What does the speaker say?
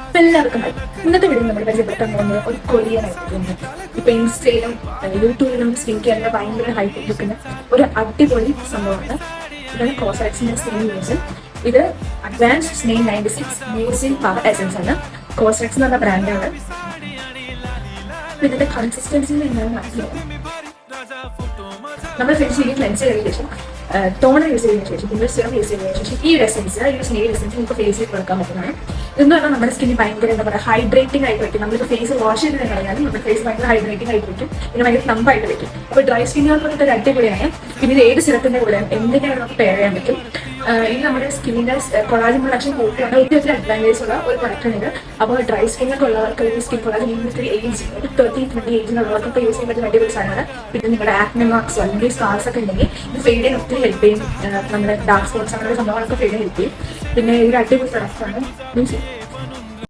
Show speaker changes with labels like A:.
A: അപ്പൊ എല്ലാവർക്കും ഇന്നത്തെ വീഡിയോ നമ്മൾ പരിചയപ്പെടുത്താൻ പോകുന്നത് ഒരു കൊറിയൻ ആയിട്ടുണ്ട്. ഇപ്പൊ ഇൻസ്റ്റയിലും യൂട്യൂബിലും സ്കിൻ കെയറിന്റെ ഭയങ്കര ഹൈറ്റ് എടുക്കുന്ന ഒരു അടിപൊളി സംഭവമാണ്. ഇതാണ് കോസ്റെക്സിന്റെ സ്കിൻ യൂസൻ. ഇത് advanced snail 96 mucin power essence ആണ്. കോസ്റെക്സ് എന്ന് പറഞ്ഞ ബ്രാൻഡാണ്. ഇതിന്റെ കൺസിസ്റ്റൻസി എന്താണ് മനസ്സിലാവും. നമ്മൾ ഫേസിൽ ക്ലെൻസ് ചെയ്തതിനു ശേഷം ടോണർ യൂസ് ചെയ്തതിനു ശേഷം പിന്നെ സിറം യൂസ് ചെയ്തതിനു ശേഷം ഈ എസൻസ് സ്നെയിൽ എസൻസ് നമുക്ക് ഫേസിൽ കൊടുക്കാൻ പറ്റുന്നതാണ്. ഇതെന്ന് പറഞ്ഞാൽ നമ്മുടെ സ്കിന്നിന് ഭയങ്കര എന്താ പറയുക ഹൈഡ്രേറ്റിംഗ് ആയിട്ട് വയ്ക്കും. നമ്മളിപ്പോൾ ഫേസ് വാഷ് ചെയ്ത് കഴിഞ്ഞാൽ നമ്മുടെ ഫേസ് ഭയങ്കര ഹൈഡ്രേറ്റിംഗ് ആയിട്ട് വയ്ക്കും. പിന്നെ ഭയങ്കര നമ്പായിട്ട് വയ്ക്കും. അപ്പോൾ ഡ്രൈ സ്കിന്നുകൾക്ക് ഒരു അടിപൊളിയാണ്. പിന്നെ ഇത് ഏത് സിറത്തിന്റെ കൂടെ എന്തിനാണ് നമുക്ക് പെയർ ചെയ്യാൻ പറ്റും. ഇത് നമ്മുടെ സ്കിന്നിന്റെ കൊളാജൻ പ്രൊഡക്ഷൻ കൂട്ടുകയാണ്. ഒത്തിരി അഡ്വാൻറ്റേജ് ഉള്ള ഒരു പ്രൊഡക്റ്റാണ് ഇത്. അപ്പോൾ ഡ്രൈ സ്കിന്നൊക്കെ ഉള്ളവർക്ക് ഈ സ്കിൻ കൊളാജൻ ഇന്നത്തെ ഏജ് ഒരു 30-20 ഏജിലുള്ളവർക്കൊക്കെ യൂസ് ചെയ്യാൻ പറ്റുന്ന അടിപൊളി സാധനമാണ്. പിന്നെ നിങ്ങളുടെ ആക്നെ മാർക്സ് അല്ലെങ്കിൽ സ്കാർസ് ഒക്കെ ഉണ്ടെങ്കിൽ ഇത് ഫെയ്ഡ് ചെയ്യാൻ ഒത്തിരി ഹെൽപ്പ് ചെയ്യും. നമ്മുടെ ഡാർക്ക് സ്പോട്ട്സ് അങ്ങനെയുള്ള സംഭവങ്ങളൊക്കെ ഫെയ്ഡ് ചെയ്യാൻ ഹെൽപ്പ് ചെയ്യും. പിന്നെ ഇതൊരു അടിപൊളി പ്രൊഡക്റ്റാണ്.